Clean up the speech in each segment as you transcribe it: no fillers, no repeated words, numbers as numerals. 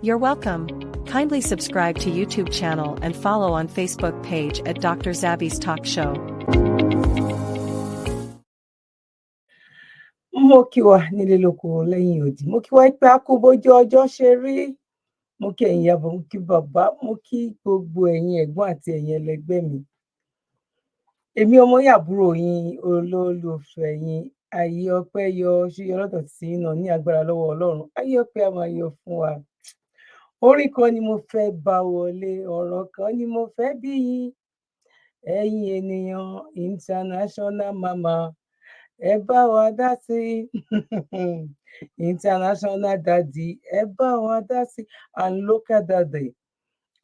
You're welcome. Kindly subscribe to YouTube channel and follow on Facebook page at Dr. Zabby's Talk Show. Mo kí wa nílé lóko lẹ́yìn odi. Mo kí wa pé a kú bójú ọjọ́ ṣe rí. Mo kí ẹ̀yin ìyàbọ̀, mo kí bàbá, mo kí gbogbo ẹ̀yin ẹ̀gbọ́n àti ẹ̀yin ẹlẹgbẹ́ mi. Èmi ọmọ yàbúrò yín, olólùfẹ́ yín, ayé ọpẹ́ yọ ṣúyọ lọ́dọ̀ tí náà ní agbára lọ́wọ́ Ọlọ́run. Ayé ọpẹ́ a máa yọ fún wa. Orin kan ni mo fẹ́ bá wọlé, ọ̀rọ̀ kan ni mo fẹ́ bí yín. Ẹ̀yin ènìyàn international mama, ẹ bá wa dá sí. International daddy, ẹ bá wa dá sí. And local daddy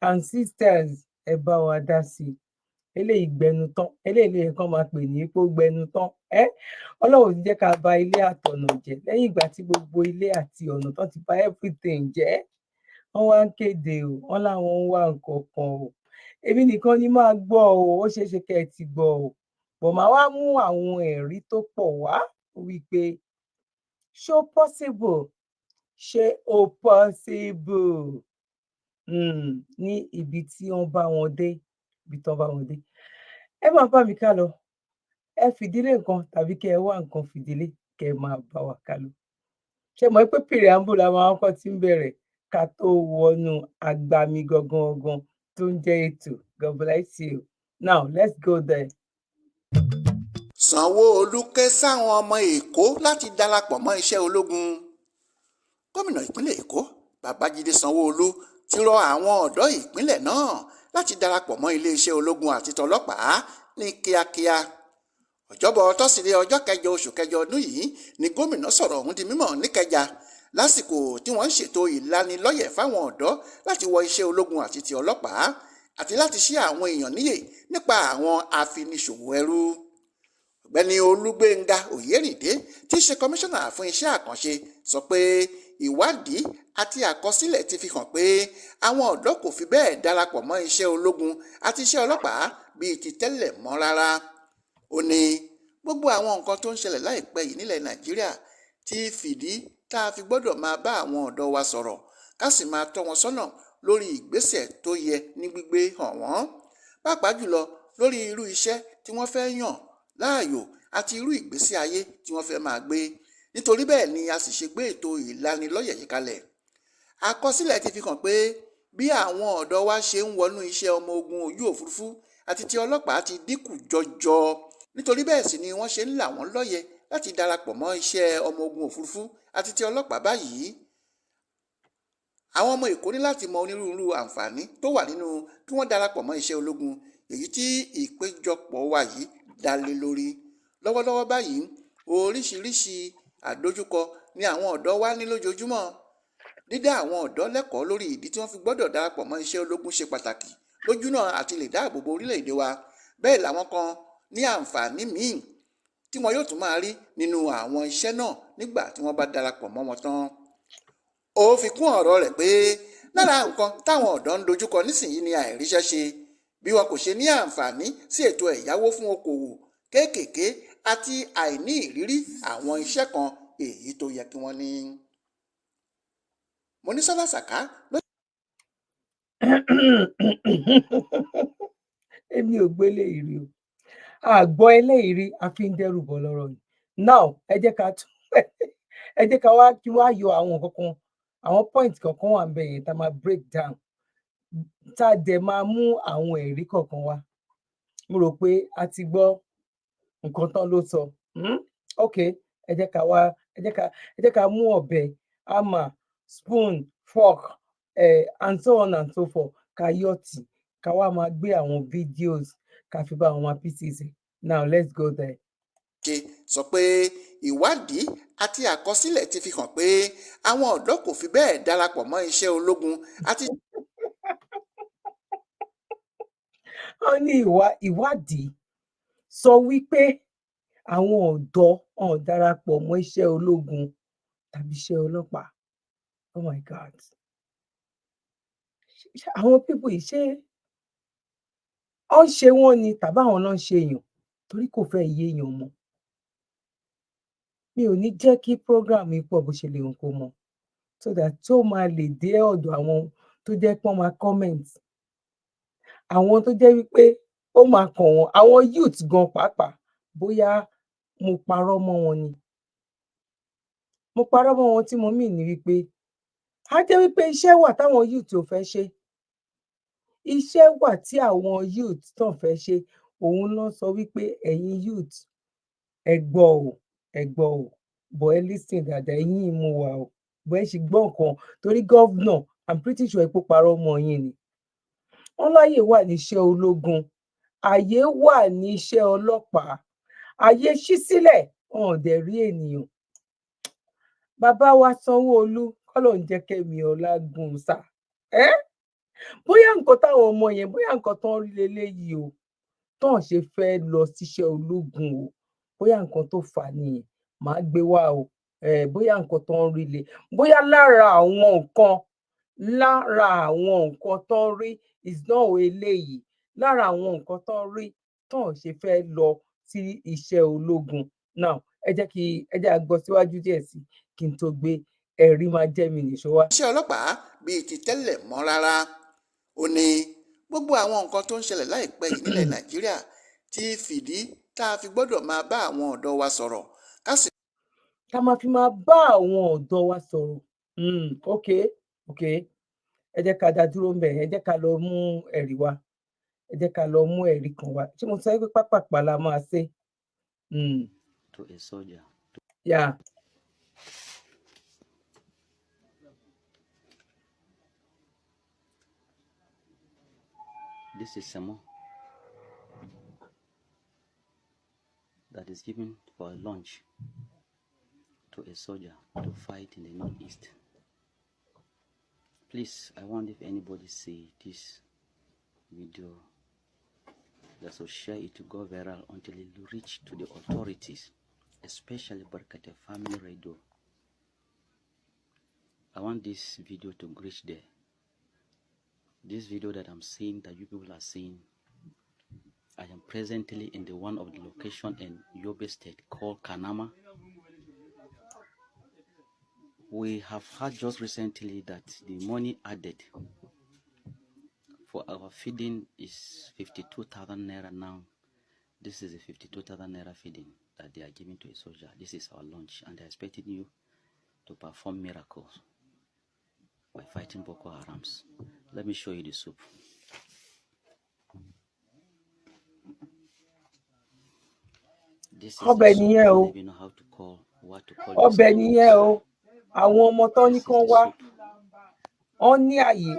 and sisters, ẹ bá wa dá sí. Eléyìí gbẹnu tán, eléyìí kan máa pè ní ipò gbẹnu tán. Ọlọ́run ti jẹ́ ká bà ilé àtọ̀nà jẹ́ lẹ́yìn ìgbà tí gbogbo ilé àti ọ̀nà tán ti bà everything jẹ́. Wọ́n wá ń kéde o, wọ́n láwọn ń wá nǹkan kan o. Èmi nìkan ni máa gbọ́ o, ó ṣeé ṣe kẹ́ ẹ ti gbọ́ o. Bọ̀ máa wá mú àwọn ẹ̀rí tó pọ̀ wá wípé ṣó possible, ṣé ó possible ní ibi tí wọ́n bá wọn dé, ibi tí wọ́n bá wọn dé. Ẹ máa bá mi ká lọ. Ẹ fìdílé nǹkan tàbí kẹ́ ẹ wá nǹkan fìdílé kẹ́ ẹ máa bá wa ká lọ. Ṣé mọ̀ pé preamble la máa ń kọ́ tí ń bẹ̀rẹ̀ ká tó wọnú agbami gangan tó ń jẹ́ ètò. God bless you. Now let's go there. Sanwó-Olú ké sáwọn ọmọ Èkó láti darapọ̀ mọ́ iṣẹ́ ológun. Gómìnà ìpínlẹ̀ Èkó Babájídé Sanwó-Olú ti rọ àwọn ọ̀dọ́ ìpínlẹ̀ náà láti darapọ̀ mọ́ iléeṣẹ́ ológun àti tọlọ́pàá ní kíákíá. Ọjọ́bọ̀ tọ́sídẹ̀ẹ́ ọjọ́ 9 oṣù kẹjọ ọdún yìí ni gómìnà sọ̀rọ̀ ọ̀hún di mímọ̀ níkẹjà lásìkò tí wọ́n ń ṣètò ìlanilọ́yẹ̀ fáwọn ọ̀dọ́ láti wọ iṣẹ́ ológun àti ti ọlọ́pàá àti láti ṣí àwọn èèyàn níyè nípa àwọn afiniṣòwò ẹrú. Ọ̀gbẹ́ni Olúgbénga Oyèrìndé tí í ṣe kọmíṣánná fún iṣẹ́ àkànṣe sọ pé ìwádìí àti àkọsílẹ̀ ti fi hàn pé àwọn ọ̀dọ́ kò fi bẹ́ẹ̀ darapọ̀ mọ́ iṣẹ́ ológun àti iṣẹ́ ọlọ́pàá bíi ti tẹ́lẹ̀ mọ́ rárá. Ó ní gbogbo àwọn nǹkan tó ń ṣẹlẹ̀ láìpẹ́ yìí nílẹ̀ Nàìjíríà ti fìdí tá a fi gbọ́dọ̀ máa bá àwọn ọ̀dọ́ wa sọ̀rọ̀ ká sì máa tọ́ wọn sọ́nà lórí ìgbésẹ̀ tó yẹ ní gbígbé hàn wọ́n, pàápàá jùlọ lórí irú iṣẹ́ tí wọ́n fẹ́ yàn láàyò àti irú ìgbésí ayé tí wọ́n fẹ́ máa gbé. Nítorí bẹ́ẹ̀ ni a sì ṣe gbé ètò ìlanilọ́yẹ̀ yìí kalẹ̀. Àkọsílẹ̀ ti fi hàn pé bí àwọn ọ̀dọ́ wa ṣe ń wọnú iṣẹ́ ọmọ ogun ojú òfurufú àti ti ọlọ́pàá ti dínkù jọjọ. Nítorí bẹ́ẹ̀ sì ni wọ́n ṣe ń là wọ́n lọ́yẹ̀ láti darapọ̀ mọ́ iṣẹ́ ọmọ ogun òfurufú àti ti ọlọ́pàá báyìí. Àwọn ọmọ Èkó ní láti mọ onírúurú àǹfààní tó wà nínú kí wọ́n darapọ̀ mọ́ iṣẹ́ ológun, èyí tí ìpéjọpọ̀ wa yìí dá lé lórí. Lọ́wọ́lọ́wọ́ báyìí oríṣiríṣi àdójúkọ ni àwọn ọ̀dọ́ wa ní lójoojúmọ́. Dídá àwọn ọ̀dọ́ lẹ́kọ̀ọ́ lórí ìdí tí wọ́n fi gbọ́dọ̀ darapọ̀ mọ́ iṣẹ́ ológun ṣe pàtàkì lójúnà àti lè dáàbò bo orílẹ̀-èdè wa. Bẹ́ẹ̀ làwọn kan ní àǹfààní míì tí wọn yóò tún máa rí nínú àwọn iṣẹ́ náà nígbà tí wọ́n bá darapọ̀ mọ́ wọn tán. Ó fi kún ọ̀rọ̀ rẹ̀ pé lára nǹkan táwọn ọ̀dọ́ ń dojúkọ nísìnyí ni àìríṣẹ́ ṣe, bí wọn kò ṣe ní àǹfààní sí ètò ẹ̀yáwó fún okòwò kéékèèké àti àìní ìrírí àwọn iṣẹ́ kan èyí tó yẹ kí wọ́n ní. Monísọ́lá Sàká ló. Èmi ò gbé eléyìí rí o, àgbọ̀ eléyìí rí, a fi ń dẹ́rù bọ̀ lọ́rọ̀ yìí. Now ẹ jẹ́ ká wá kí wá yọ àwọn kankan, àwọn point kankan wà ńbẹ̀ yẹn tá máa break down, tá dẹ̀ máa mú àwọn ẹ̀rí kankan wá. Mo rò pé a ti gbọ́ nǹkan tán ló sọ. Ok, ẹ jẹ́ ká mú ọ̀bẹ, hammer, spoon, fork, and so on and so forth, ká yọ̀tì, ká wá máa gbé àwọn videos ká fi bá àwọn pieces. Now let's go there. Ṣe sọ pé ìwádìí àti àkọsílẹ̀ ti fi hàn pé àwọn ọ̀dọ́ kò fi bẹ́ẹ̀ darapọ̀ mọ́ iṣẹ́ ológun àti. Wọ́n ní ìwádìí sọ wípé àwọn ọ̀dọ́ wọn darapọ̀ mọ́ iṣẹ́ ológun tàbí iṣẹ́ ọlọ́pàá. Oh my God. Àwọn people yìí ṣé ó ń ṣe wọ́n ni tàbí àwọn náà ń ṣe èèyàn, torí kò fẹ́ yé èèyàn mọ́. Mi ò ní jẹ́ kí program yìí pọ̀ bó ṣe lè hùn kó mọ, so that tó máa lè dé ọ̀dọ̀ àwọn tó jẹ́ pé wọ́n máa comment, àwọn tó jẹ́ wípé ó máa kàn wọ́n, àwọn youth gan pàápàá, bóyá mo parọ́ mọ́ wọn ni. Mo parọ́ mọ́ wọn tí mo mean ni wípé á jẹ́ wípé iṣẹ́ wà táwọn youth ò fẹ́ ṣe. Iṣẹ́ wà tí àwọn youth tán fẹ́ ṣe, òun ló sọ wípé ẹ̀yin youth ẹ gbọ́ o, but ẹ listen dáadáa, ẹ̀yin mo wà o, but ẹ sì gbọ́ nǹkan torí governor, I'm pretty sure pé parọ́ mọ́ yín ni. Wọ́n láyè wà níṣẹ́ ológun, àyè wà níṣẹ́ ọlọ́pàá, àyè ṣí sílẹ̀, wọn ò dẹ̀ rí ènìyàn. Bàbá wa Sanwó-Olú, k'Ọlọ́run jẹ́ kẹ́mi ọlá gùn sá. Bóyá nǹkan táwọn ọmọ yẹn, bóyá nǹkan tán rí leléyìí o, tán ṣe fẹ́ lọ síṣẹ́ ológun o, bóyá nǹkan tó fà á nìyẹn, màá gbé wá o. Bóyá nǹkan tán rí le, bóyá lára àwọn nǹkan tán rí is not eléyìí, lára àwọn nǹkan tán rí tán ṣe fẹ́ lọ sí iṣẹ́ ológun. Now ẹ jẹ́ a gbọ́ síwájú díẹ̀ sí kí n tó gbé ẹ̀rí máa jẹ́ mi nìṣó wá. iṣẹ́ ọlọ́pàá bíi ti tẹ́lẹ̀ mọ́ rárá. Ó ní gbogbo àwọn nǹkan tó ń ṣẹlẹ̀ láìpẹ́ yìí nílẹ̀ Nàìjíríà ti fìdí tá a fi gbọ́dọ̀ máa bá àwọn ọ̀dọ́ wa sọ̀rọ̀ ká máa fi máa bá àwọn ọ̀dọ́ wa sọ̀rọ̀. Ok, ẹ jẹ́ ká dá dúró ń bẹ̀, ẹ jẹ́ ká lọ mú ẹ̀rí wá, ẹ jẹ́ ká lọ mú ẹ̀rí kan wá. Ṣé mo sọ pé pápápá la máa ṣe? To a soldier. Yeah. This is Samo that is given for a lunch to a soldier to fight in the northeast. Please, I wonder if anybody see this video that will share it to go viral until it reach to the authorities, especially Barkate Family Radio. I want this video to reach there. This video that I'm seeing, that you people are seeing, I am presently in the one of the location in Yobe State called Kanama. We have heard just recently that the money added for our feeding is 52,000 naira now. This is a 52,000 naira feeding that they are giving to a soldier. This is our lunch, and they're expecting you to perform miracles by fighting Boko Harams. Let me show you the soup. This is ọbẹ̀ nìyẹn o, you know how to call, what to call ọbẹ̀ nìyẹn o. Àwọn ọmọ tán ní kán wá, wọ́n ní àyè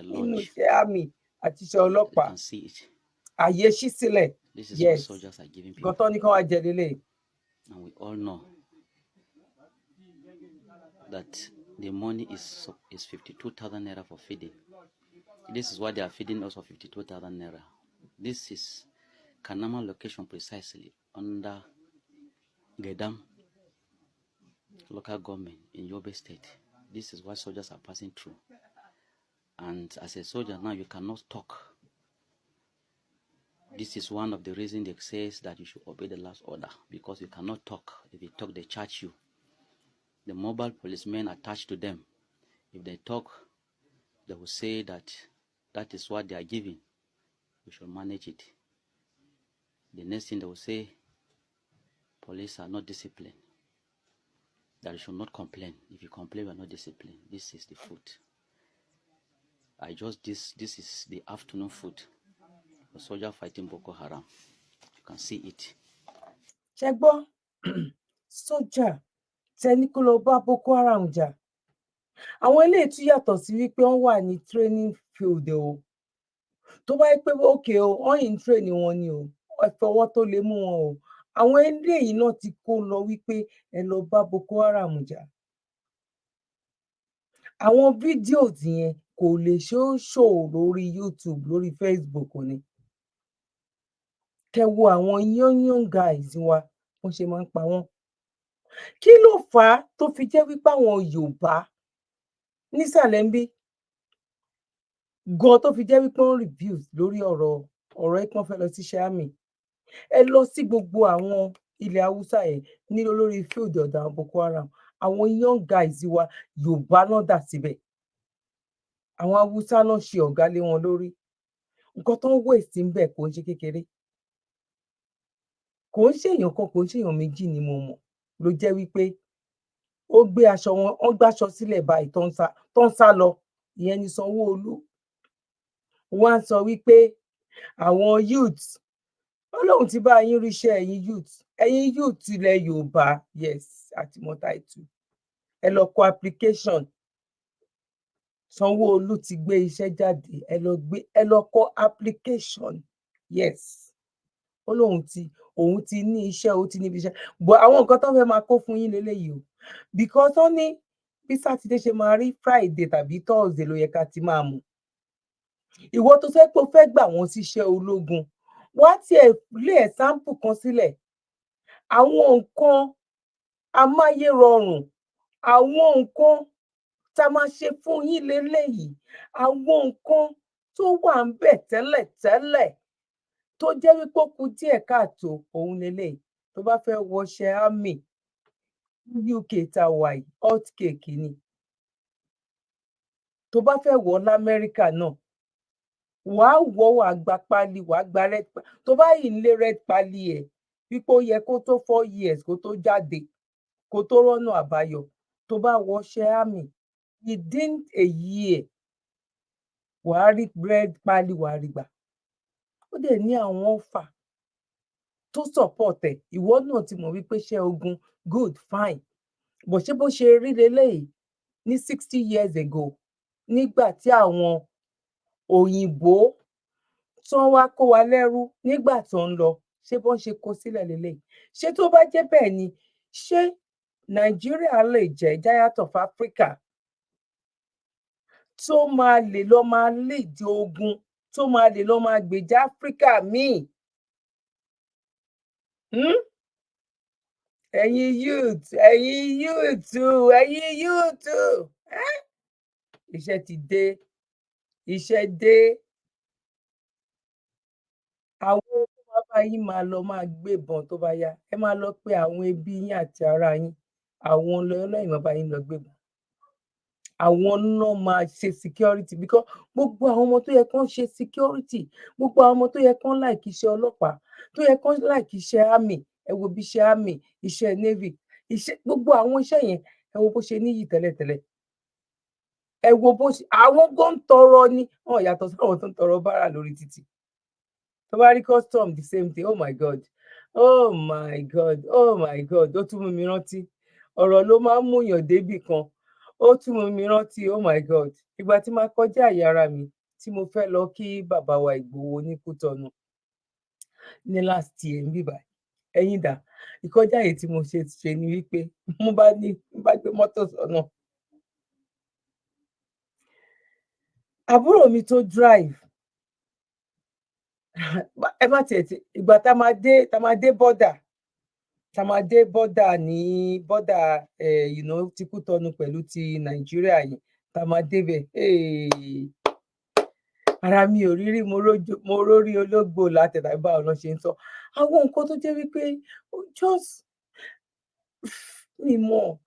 nínú iṣẹ́ àmì àti iṣẹ́ ọlọ́pàá, àyè ṣí sílẹ̀. Yes, nǹkan tán ní kán wá jẹ lélẹ̀. And we all know that the money is 52,000 naira for feeding. This is why they are feeding us for 52,000 naira. This is Kanama location precisely under Gedam local government in Yobe State. This is what soldiers are passing through. And as a soldier now, you cannot talk. This is one of the reasons they say that you should obey the last order, because you cannot talk. If you talk, they charge you. The mobile policemen attached to them, if they talk, they will say that that is what they are giving. We should manage it. The next thing they will say, police are not disciplined, that you should not complain. If you complain, we are not disciplined. This is the food. This is the afternoon food. The soldier fighting Boko Haram. You can see it. Ṣẹ́gbọ́, sójà tẹni kó lọ bá Boko Haram jà. Àwọn eléyìí tún yàtọ̀ sí wípé wọ́n wà ní training field o. Tó bá yẹ pé òkè o, wọ́n yìí ń train wọn ni o, ẹ fọwọ́ tó lè mú wọn o. Àwọn eléyìí náà ti kó lọ wípé ẹ lọ bá Boko Haram jà. Àwọn fídíò yẹn kò lè ṣó lórí YouTube, lórí Facebook ni. Kẹ́ wo àwọn young guys wa, wọ́n ṣe máa ń pa wọ́n. Kí ló fà á tó fi jẹ́ wípé àwọn Yorùbá nísàlẹ̀ ń bí gan tó fi jẹ́ wípé wọ́n reviews lórí ọ̀rọ̀ ẹ̀pọ́n fẹ́ lọ sí Ṣáàmì? Ẹ lọ sí gbogbo àwọn ilẹ̀ Haúsá yẹn ní lórí field ọ̀dọ̀ àwọn Boko Haram. àwọn young guys wa Yorùbá náà dà síbẹ̀, àwọn Haúsá náà ṣe ọ̀gá lé wọn lórí. Nǹkan tó ń waste ń bẹ̀ kò ń ṣe kékeré, kò ń ṣèèyàn kan, kò ń ṣèèyàn méjì ni mo mọ̀ ló jẹ́ wípé ó gbé aṣọ wọn, wọ́n gbáṣọ sílẹ̀ báyìí tó ń sá lọ. Ìyẹn ni Sanwó-Olú. Wọ́n á sọ wípé àwọn youth, Ọlọ́run ti bá yín ríṣẹ́ ẹ̀yin youth ilẹ̀ Yorùbá, yes, àti mọ́tàìtù, ẹ lọ kọ application. Sanwó-Olú ti gbé iṣẹ́ jáde, ẹ lọ kọ application, yes. Òun ti ní iṣẹ́, ó ti níbi iṣẹ́, but àwọn nǹkan tó fẹ́ máa kó fún yín lélẹ́yìí o, because ó ní bí Sátidé ṣe máa rí, Friday tàbí Thursday ló yẹ ká ti máa mú. Ìwọ tó fẹ́ pé o fẹ́ gbà wọ́n síṣẹ́ ológun, wá tiẹ̀ lé ẹ̀sáǹpù kan sílẹ̀. Àwọn nǹkan amáyérọrùn, àwọn nǹkan tá a máa ṣe fún yín lélẹ́yìí, àwọn nǹkan tó wà ń bẹ̀ tẹ́lẹ̀tẹ́lẹ̀ tó jẹ́ wípé ó kù díẹ̀ káàtó, òun lélẹ́yìí. Tó bá fẹ́ wọṣẹ́ army UK tá wà yìí, hot cake ni. Tó bá fẹ́ wọ̀ l'Amẹ́ríkà náà, wàá wọ̀, wàá gba pálí, wàá gba red pálí. Tó bá yìí ń lé red pálí ẹ̀ wípé ó yẹ kó tó 4 years kó tó jáde, kó tó rọ́nà àbáyọ, tó bá wọṣẹ́ army within a year, wàá rí red pálí, wàá rí gbà. Ó dẹ̀ ní àwọn ọ̀fà tó support ẹ̀. Ìwọ náà ti mọ̀ wípé iṣẹ́ ogun good fine, bó ṣe rí lélẹ́yìí ní 60 years ago, nígbà tí àwọn òyìnbó tó wá kó wa lẹ́rú nígbà tó ń lọ, ṣé bọ́n ṣe kó sílẹ̀ lélẹ́yìí? Ṣé tó bá jẹ́ bẹ́ẹ̀ ni, ṣé Nàìjíríà lè jẹ́ Giant of Africa tó máa lè lọ máa lead ogun, tó máa lè lọ máa gbèjà Áfíríkà míì? Ẹ̀yin youth, iṣẹ́ ti dé, iṣẹ́ dé. Àwọn tó máa bá yín máa lọ máa gbébọn tó bá yá, ẹ máa lọ pé àwọn ẹbí yín àti ará yín, àwọn ọlọ́yìn máa bá yín lọ gbébọn. Àwọn náà máa ṣe security, because gbogbo àwọn ọmọ tó yẹ kán ṣe security, gbogbo àwọn ọmọ tó yẹ kán like iṣẹ́ ọlọ́pàá, tó yẹ kán like iṣẹ́ army, ẹ wo bí iṣẹ́ army, iṣẹ́ navy, gbogbo àwọn iṣẹ́ yẹn, ẹ wo bó ṣe níyì tẹ́lẹ̀tẹ́lẹ̀. Ẹ wo bó ṣe, àwọn gan ń tọrọ ni, wọn yàtọ̀ sí àwọn tó ń tọrọ bárà lórí títì. Tó bá rí custom, the same thing. Oh my God, ó tún mú mi rántí, ọ̀rọ̀ ló máa ń múyàn débì kan. Ó tún mú mi rántí, oh my God, ìgbà tí máa kọjá àyè ara mi tí mo fẹ́ lọ kí bàbá wa Ìgbòho ní Kútọ̀nù ní last year ń bíbà. Ẹ̀yin dà, ìkọjá yìí tí mo ṣe ni wípé mo bá gbé mọ́tò sọ́nà. Àbúrò mi tó drive, ẹ má tiẹ̀ tí, ìgbà tá máa dé bọ́dà ní bọ́dà ti Kútọ̀nù pẹ̀lú ti Nàìjíríà yìí, tá máa débẹ̀, ara mi ò rí rí, mo rórí ológbò látẹ̀dá báwo ló ṣe ń sọ. Àwọn nǹkan tó jẹ́ wípé just mi mọ̀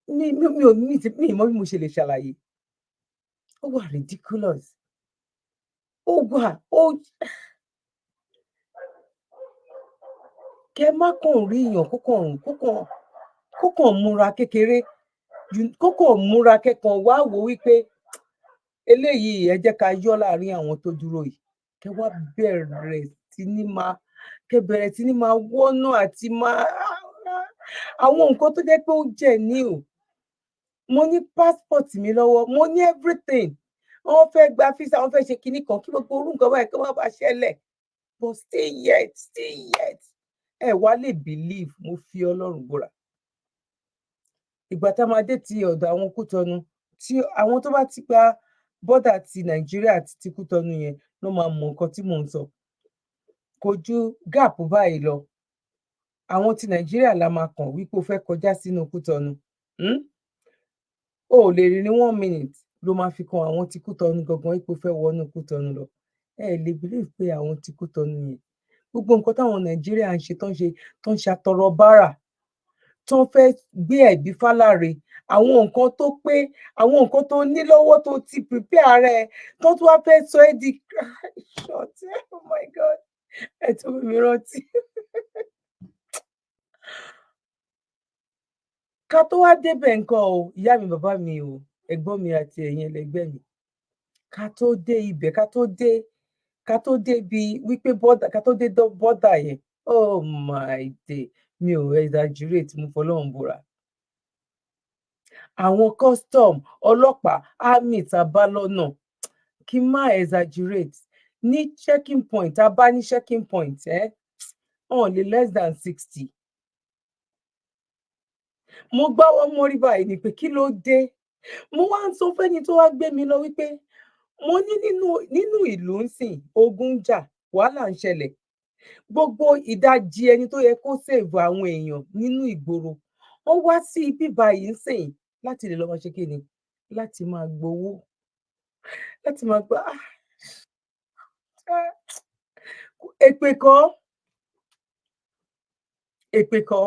bí mo ṣe lè ṣàlàyé. Ó wà ridiculous. Kẹ má kàn rí èèyàn kó kàn múra kékeré, kó kàn múra kẹ́kàn wá wò wípé eléyìí ẹ jẹ́ ká yọ láàrin àwọn tó dúró yìí. Kẹ wá bẹ̀rẹ̀ sí ní máa wọ́nà àti máa àwọn nǹkan tó jẹ́ pé ó jẹ́ ní o. Mo ní passport mi lọ́wọ́, mo ní everything. Wọ́n fẹ́ gba visa, wọ́n fẹ́ ṣe kinní kan, kí gbogbo orú nǹkan báyìí kó má bàa ṣẹlẹ̀. But still yet, ẹ wá lè believe, mo fi Ọlọ́run búra. Ìgbà tá máa dé ti ọ̀dọ̀ àwọn Kútọ̀nù, tí àwọn tó bá ti gba bọ́dà ti Nàìjíríà àti ti Kútọ̀nù yẹn ló máa mọ nǹkan tí mò ń sọ. Kò ju gap báyìí lọ. Àwọn ti Nàìjíríà la máa kàn wípé o fẹ́ kọjá sínú Kútọ̀nù. O lè rí ní 1 minute ló máa fi kan àwọn ti Kútọ̀nù gangan wípé o fẹ́ wọnú Kútọ̀nù lọ. Ẹ lè believe pé àwọn ti Kútọ̀nù yẹn, gbogbo nǹkan táwọn Nàìjíríà ń ṣe tó ń ṣàtọrọ bárà, tán fẹ́ gbé ẹ̀bí fáláre, àwọn nǹkan tó pé, àwọn nǹkan tó ní lọ́wọ́ tó ti prepare rẹ̀ tó tún wá fẹ́ sọ ẹ́ di short. Oh my God, ẹ tún mi rántí. Ká tó wá débẹ̀ nǹkan o, ìyá mi, bàbá mi o, ẹ̀gbọ́n mi àti ẹ̀yin ẹlẹgbẹ́ mi, ká tó dé ibẹ̀, ká tó dé bí wípé bọ́dà, ká tó dé bọ́dà yẹn, oh my day, mi ò exaggerate, mo fọlọ́run búra. Àwọn custom, ọlọ́pàá, army tá a bá lọ́nà, kí n má exaggerate, ní checking point, tá a bá ní checking point, only less than 60. Mo gbáwọ́ mórí báyìí ni pé kí ló dé? Mo wá ń sọ fẹ́ni tó wá gbé mi lọ wípé mo ní nínú ìlú ń sìn, ogun ń jà, wàhálà ń ṣẹlẹ̀. Gbogbo ìdajì ẹni tó yẹ kó save àwọn èèyàn nínú ìgboro, wọ́n wá sí ibi báyìí ń sìn láti lè lọ máa ṣe kí ni? Láti máa gbowó. Láti máa gbà èpè kọ́. Èpè kọ́.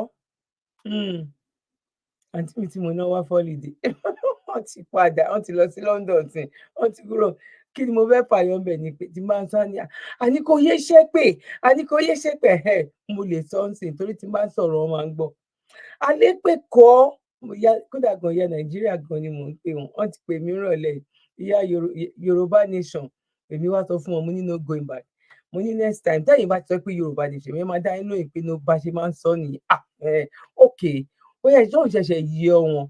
Àǹtí mi tí mo ná wá fọ́lìdé, wọ́n ti padà, wọ́n ti lọ sí London tí wọ́n ti kúrò. Kí ni mo fẹ́ fàyọ ńbẹ̀ ni pé tí n bá ń sọ ní àní kò yé ṣépè, àní kò yé ṣépè, mo lè sọ ń sìn torí tí n bá ń sọ̀rọ̀ wọn máa ń gbọ́. Àlépè kọ́, kódà gan ìyá Nàìjíríà gan ni mò ń pè wọ́n, wọ́n ti pè mí rọ̀lẹ́ ìyá Yorùbá nation, èmi wá sọ fún wọn, mo ní no going back. Mo ní next time tẹ́yìn bá ti sọ pé Yorùbá nation, mi máa dá inú ìpinnu bá ṣe máa ń sọ nìyí. Okay, bóyá ìjọ́un ṣẹ̀ṣẹ̀ yé ọ wọn.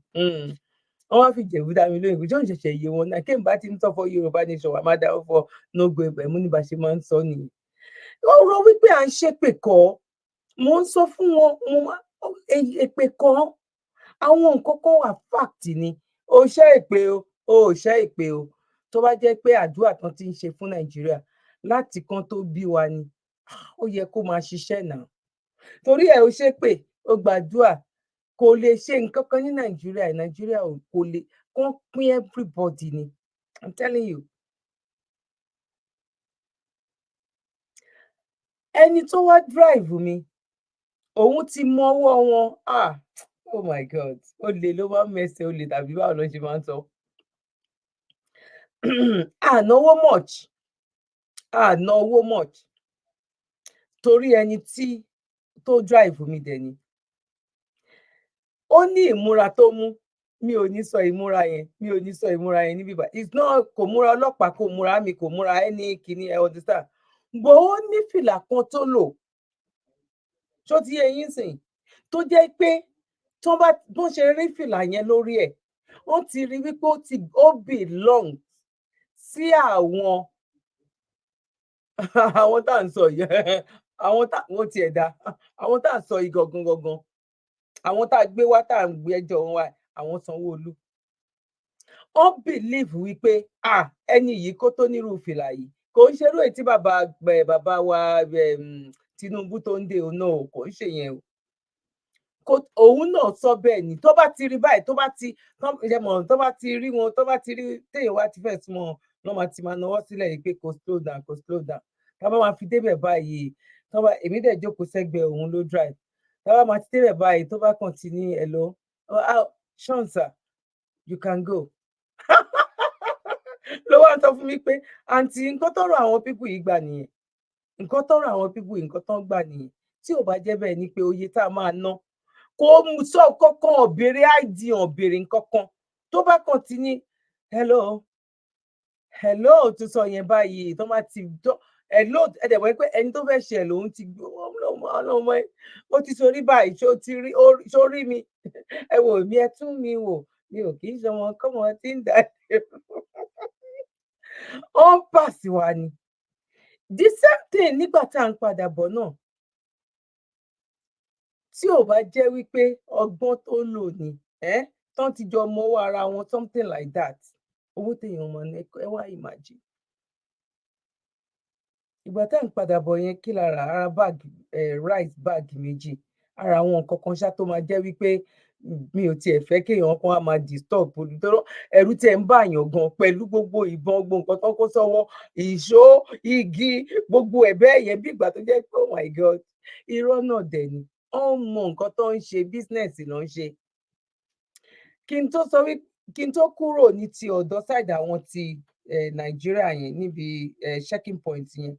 Wọ́n wá fi Ìjẹ̀bú dá mi lóyún, ìjọ́un ṣẹ̀ṣẹ̀ yé wọn náà. Kí n bá ti ń sọ fún Yorùbá nation, wà máa dáwọ́ fọ no going back. Mo ní bá ṣe máa ń sọ nìyí. Ọ̀rọ̀ wípé à ń ṣépè kọ́, mo ń sọ fún wọn, èpè kọ́, àwọn nǹkan kan wà fact ni. O ṣẹ́ èpè o, o ṣẹ́ èpè o. Tó bá jẹ́ pé àdúrà tán ti ń ṣe fún Nàìjíríà láti kan tó bí wa ni, ó yẹ kó máa ṣiṣẹ́ náà. Torí ẹ̀ o ṣépè, o gbàdúrà, kò lè ṣe nǹkan kan ní Nàìjíríà kò lè, kán pín everybody ni. I'm telling you. Ẹni tó wá drive mi, òun ti mọ ọwọ́ wọn. Oh my God, olè ló máa ń mẹsẹ̀ olè, tàbí báwo ló ṣe máa ń sọ. Ànáwó much torí ẹni tó drive mi dẹ̀ ni. Ó ní ìmúra tó mú, mi ò ní sọ ìmúra yẹn níbí báyìí. It's not, kò múra ọlọ́pàá, kò múra mi, kò múra ẹni kìíní, ẹ understand. Bó ó ní fìlà kan tó lò, ṣó ti yé yín sìn, tó jẹ́ pé bó ṣe rí fìlà yẹn lórí ẹ̀, wọ́n ti rí wípé ó belong sí àwọn tá à ń sọ yìí, wọ́n ti ẹ̀dá, àwọn tá à ń sọ yìí gangan, àwọn tá a gbé wá, tá à ń gbé ẹjọ́ wọn wá, àwọn Sanwó-Olú. Wọ́n believe wípé ẹni yìí kó tó nírú fìlà yìí, kò ń ṣerú èyí tí bàbá wa Tinubu tó ń dé o náà, kò ń ṣe yẹn o. Òun náà sọ bẹ́ẹ̀ ni. Tó bá ti rí báyìí, tó bá ti rí wọn, tó bá ti rí téèyàn wá ti fẹ́ sún wọn, lọ́ máa ti máa nawọ́ sílẹ̀ yìí pé kò slow down. Tá bá máa fi débẹ̀ báyìí, èmi dẹ̀ jókòó sẹ́gbẹ̀ẹ́ òun ló drive. Tá bá máa ti débẹ̀ báyìí, tó bá kàn ti ní hello, Sean sir, you can go. Ló wá ń sọ fún mi pé àǹtí, nǹkan tọ́rọ̀ àwọn pípù yìí gbà nìyẹn. Nǹkan tọ́rọ̀ àwọn pípù yìí, nǹkan tán gbà nìyẹn. Tí ò bá jẹ́ bẹ́ẹ̀ ni pé oye tá a máa ná, kò sọ kankan, ọ̀bẹ̀rẹ̀ ID, ọ̀bẹ̀rẹ̀ nǹkan kan. Tó bá kàn ti ní hello tó sọ yẹn báyìí, tó máa ti hello, ẹ̀dẹ̀ wọ́n pé ẹni tó fẹ́ ṣe ẹ̀ lòun ti gbé ọlọ́mọ ẹ̀, ó ti sorí báyìí, ṣó rí mi, ẹ wò mí, ẹ tún mi wò, mi ò kì í ṣe wọn kọ́mọ tí ń dá ó ń pàṣẹ wa ni. The same thing nígbà tá à ń padà bọ̀ náà, tí ò bá jẹ́ wípé ọgbọ́n tó lò ní tán ti jọ mọ́wọ́ ara wọn, something like that, owó téèyàn mọ̀ ní ẹ wá imagine. Ìgbà tá à ń padà bọ̀ yẹn, kí la rà? Ara báàgì rice báàgì méjì, ara àwọn nǹkan kan ṣá tó máa jẹ́ wípé mi ò tiẹ̀ fẹ́ kéèyàn kan wá máa disturb olùdóró, ẹ̀rù tiẹ̀ ń bàyàn gan pẹ̀lú gbogbo ìbọn, gbogbo nǹkan tó kó sọ́wọ́, ìṣó, igi, gbogbo ẹ̀ bẹ́ẹ̀ yẹn, bí ìgbà tó jẹ́ pé oh my God, irọ́ náà dẹ̀ ni. wọ́n mọ nǹkan tó ń ṣe business ló ń ṣe. Kí n tó kúrò ní ti ọ̀dọ̀ side àwọn ti Nàìjíríà yẹn níbi checking point yẹn,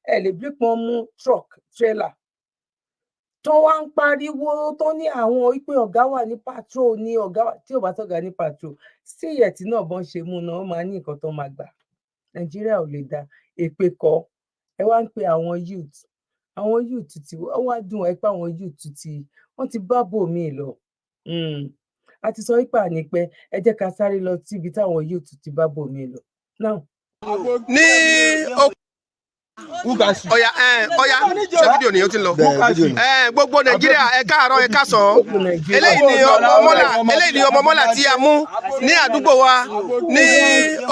ẹ lè bí pọn mú truck trailer tó wá ń pariwo tó ní àwọn ìpè ọ̀gá wà ní patrol ní ọ̀gá wà, tí ò bá tọ̀gá ní patrol sí ìyẹ̀tì náà bọ́n ṣe mú náà, wọ́n máa ní nǹkan tó máa gbà. Nàìjíríà ò lè dá èpè kọ́. Ẹ wá ń pe àwọn youth tí wọ́n wá dùn ẹ pé àwọn youth tí wọ́n ti bá bòmíì lọ. A ti sọ wípé ànípẹ́ ẹ jẹ́ ká sáré lọ síbi táwọn youth ti bá bòmíì lọ. Now ní ọ̀yà ṣé fídíò nìyẹn ti ń lọ. Gbogbo Nàìjíríà ẹ káàárọ̀ ẹ káàsán. Eléyìí ni ọmọ mọ́là tí a mú ní àdúgbò wa ní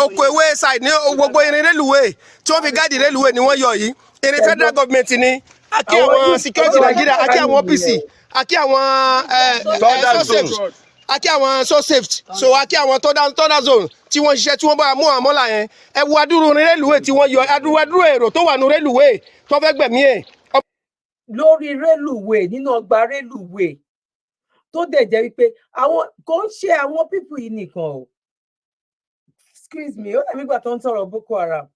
oko ewé side ní gbogbo irin rélùwé tí wọ́n fi gáàdì rélùwé ni wọ́n yọ yìí. Irin federal government ni, àkí àwọn security Nàìjíríà, àkí àwọn OPC, àkí àwọn àkí àwọn so safe, so àkí àwọn tọ́dá zone tí wọ́n ṣiṣẹ́ tí wọ́n bá mú àwọn mọ́là yẹn. Ẹ wo adúrú rélùwé tí wọ́n yọ, adúrú èrò tó wà ní rélùwé tó fẹ́ gbẹ̀mí ẹ̀. Lórí rélùwé, nínú ọgbà rélùwé tó dẹ̀ jẹ́ wípé àwọn kò ń ṣe àwọn pípù yìí nìkan o. Excuse me, ó dàbí ìgbà tó ń sọ̀rọ̀ Boko Haram.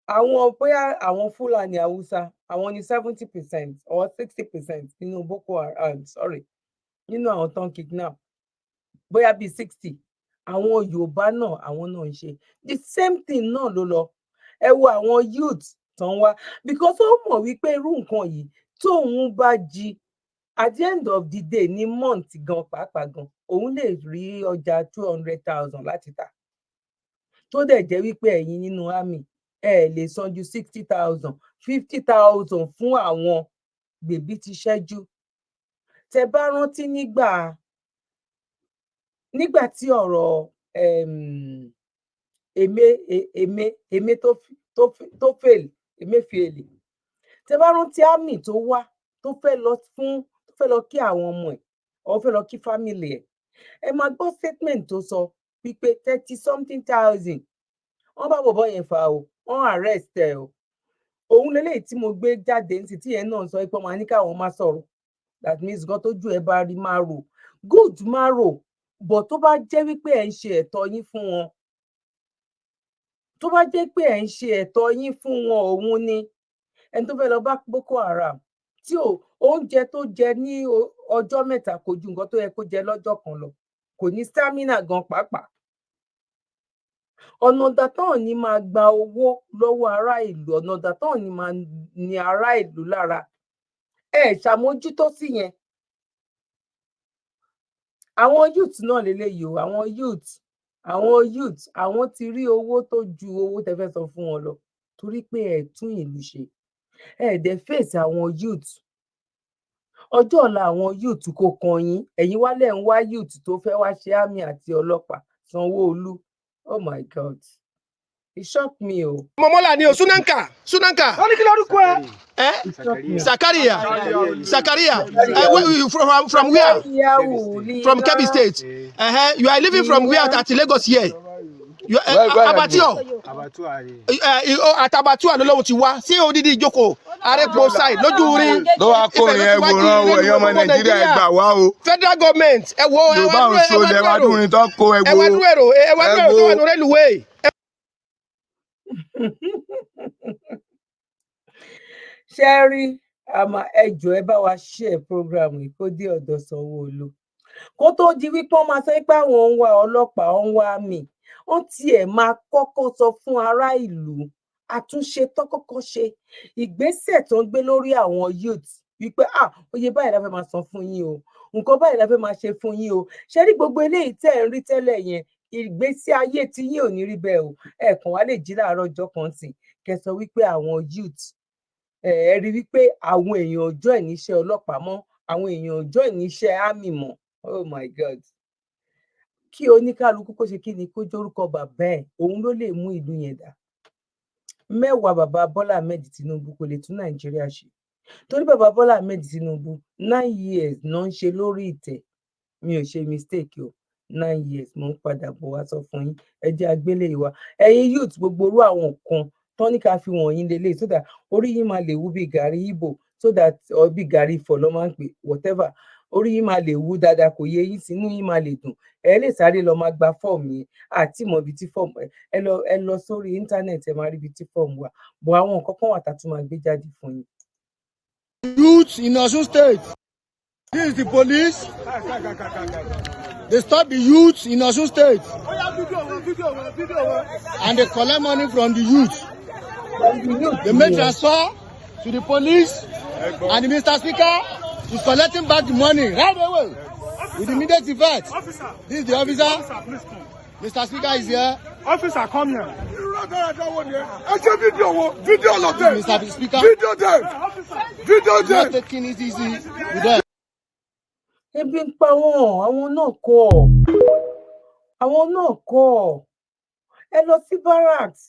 Àwọn bóyá àwọn Fúlàní Haúsá, àwọn ní 70% or 60% nínú Boko Haram, nínú àwọn tó ń kidnap. Bóyá bíi 60. Àwọn Yorùbá náà, àwọn náà ń ṣe the same thing náà ló lọ. Ẹ wo àwọn youth tó ń wá, because ó mọ̀ wípé irú nǹkan yìí tóun bá jí at the end of the day ní month gan pàápàá gan, òun lè rí ọjà 200,000 láti tà. Tó dẹ̀ jẹ́ wípé ẹ̀yin nínú army ẹ lè san ju 60,000, 50,000 fún àwọn bèbí ti ṣẹ́jú. Tẹ bá rántí nígbà tí ọ̀rọ̀ èmé tó fail, Emefiele. Tẹ bá rántí army tó wá tó fẹ́ lọ kí àwọn ọmọ ẹ̀ or fẹ́ lọ kí family ẹ̀. Ẹ máa gbọ́ statement tó sọ wípé 30-something,000 wọ́n bá bọ̀bọ́ yẹn fà o, wọ́n arrest ẹ̀ o. Òun lélẹ́yìí tí mo gbé jáde ní títí yẹn náà sọ pé wọ́n máa ní káwọn má sọ̀rọ̀. That means gan tójú ẹ bá rí máa rò, good máa rò, but tó bá jẹ́ wípé ẹ̀ ń ṣe ẹ̀tọ́ yín fún wọn, tó bá jẹ́ pé ẹ̀ ń ṣe ẹ̀tọ́ yín fún wọn, òun ni ẹni tó fẹ́ lọ bá Boko Haram tí oúnjẹ tó jẹ ní ọjọ́ mẹ́ta kò ju nǹkan tó yẹ kó jẹ lọ́jọ́ kan lọ, kò ní stamina gan pàápàá. Ọ̀nà dàtàn ni máa gba owó lọ́wọ́ ará ìlú, ọ̀nà dàtàn ni máa ní ará ìlú lára. Ẹ ṣàmójútó sí yẹn. Àwọn youth náà lélẹ́yìí o, àwọn youth àwọn ti rí owó tó ju owó tẹ́ fẹ́ sọ fún wọn lọ, torí pé ẹ tún ìlú ṣe. Ẹ dẹ̀ face àwọn youth. Ọjọ́ ọ̀la àwọn youth kò kàn yín, ẹ̀yin wálẹ̀ ń wá youth tó fẹ́ wá ṣe army àti ọlọ́pàá. Sanwó-Olú, oh my God, it shocked me o. Ọmọ mọ́là ni o, Sunanka. Wọ́n ní kí lórúkọ ẹ? Zakaria. From where? From Kebbi State. You are living from where at Lagos here? Abattoir. Àtàbàtúà ló lóhun ti wá sí odidi ìjókòó Arepo side lójú rí. Ló wá kó yẹn wòran o, ẹ̀yin ọmọ Nàìjíríà ẹ gbà wá o. Federal government ẹ wo Yorùbá ò so lẹ wá dúrin tó kó ẹ wo. Ẹ wá dúró èrò tó wà ní rélùwé. Ṣé rí ẹjọ́ ẹ bá wa share program yìí kó dé ọ̀dọ̀ Sanwó-Olú. Kó tó di wípé wọ́n máa sọ pé àwọn ń wá ọlọ́pàá, ń wá àmì. Wọ́n tiẹ̀ máa kọ́kọ́ sọ fún ará ìlú àtúnṣe tó kọ́kọ́ ṣe, ìgbésẹ̀ tó ń gbé lórí àwọn youth wípé oye báyìí la fẹ́ máa san fún yín o, nǹkan báyìí la fẹ́ máa ṣe fún yín o. Ṣé rí gbogbo eléyìí tẹ́ ẹ̀ ń rí tẹ́lẹ̀ yẹn, ìgbésí ayé tí yín ò ní rí bẹ́ẹ̀ o. Ẹ kàn wá lè jí láàárọ̀ ọjọ́ kan sìn kẹ́ sọ wípé àwọn youth ẹ rí wípé àwọn èèyàn ọjọ́ ìníṣẹ́ ọlọ́pàá mọ́, àwọn èèyàn ọjọ́ ìníṣẹ́ army mọ́. Oh my God. Kí oníkálukú kó ṣe kí ni kó jórúkọ bàbá ẹ̀, òun ló lè mú ìlú yẹn dá. Mẹ́wàá bàbá Bọ́lá Ahmed Tinubu kò lè tún Nàìjíríà ṣe. Torí bàbá Bọ́lá Ahmed Tinubu 9 years náà ń ṣe lórí ìtẹ́. Mi ò ṣe mistake o. 9 years mo ń padà bọ̀ wá sọ fún yín. Ẹ jẹ́ agbélé ìwà. Ẹ̀yin youth gbogbo orú àwọn nǹkan tán ní ká fi wọ̀nyí lélẹ̀ sódà orí yín máa lè wú bí gàrí Ìbò so that ọbí gàrí fọ̀ lọ́ máa ń pè whatever orí yín máa lè wú dáadáa kò yé yín sínú yín máa lè dùn ẹ lè sáré lọ máa gba fọ́ọ̀mù yẹn àti ìmọ̀ ibi tí fọ́ọ̀mù ẹ lọ sórí íńtánẹ́ẹ̀tì ẹ máa rí ibi tí fọ́ọ̀mù wà bọ̀ àwọn nǹkan kan wà tá a tún máa gbé jáde fún yín. Youth in Osun State. This is the police. They stop the youth in Osun State. And they collect money from the youth. They make transfer to the police. And the Mr. Speaker is collecting back the money right away with immediate effect. This is the officer. Mr. Speaker is here. Officer, come here. Mr. Speaker. Video them. Not taking it easy with them. Ebi ń pa wọn, àwọn náà kọ́. Ẹ lọ sí barracks.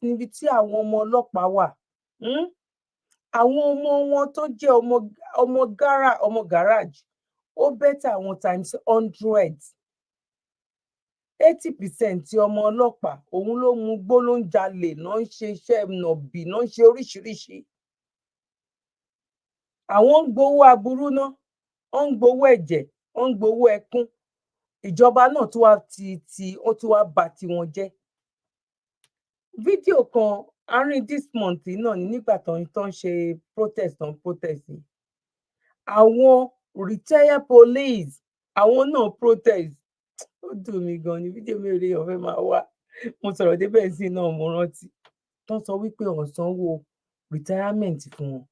Níbi tí àwọn ọmọ ọlọ́pàá wà. Àwọn ọmọ wọn tó jẹ́ ọmọ garage ó bẹ́tà àwọn times 100. 80% tí ọmọ ọlọ́pàá òun ló mú gbó ló ń jalè náà ń ṣe iṣẹ́ nọ̀bì náà ń ṣe oríṣiríṣi. Àwọn ń gbowó aburú náà, wọ́n ń gbowó ẹ̀jẹ̀, wọ́n ń gbowó ẹkún. Ìjọba náà tún wá bà tiwọn jẹ́. Fídíò kan àárín this month náà ni nígbà tó ń ṣe protest. Àwọn retired police àwọn náà protest. Ó dùn mí gan ni fídíò mi ò lè ọ̀fẹ́ máa wá. Mo sọ̀rọ̀ débẹ̀ sí náà mo rántí. Tó ń sọ wípé wọ́n sanwó retirement fún wọn.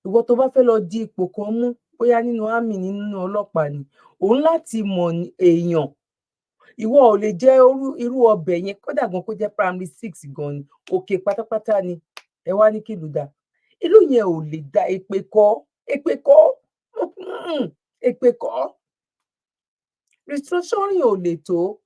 Ìwọ tó bá fẹ́ lọ di ipò kan mú bóyá nínú àmì nínú ọlọ́pàá ni òun láti mọ̀ èèyàn. Ìwọ ò lè jẹ́ irú ọbẹ̀ yẹn kódà gan kó jẹ́ primary 6 gan ni òkè pátápátá ni ẹ wá ní kí ìlú dá. Ìlú yẹn ò lè dá èpè kọ́. Restructuring ò lè tó.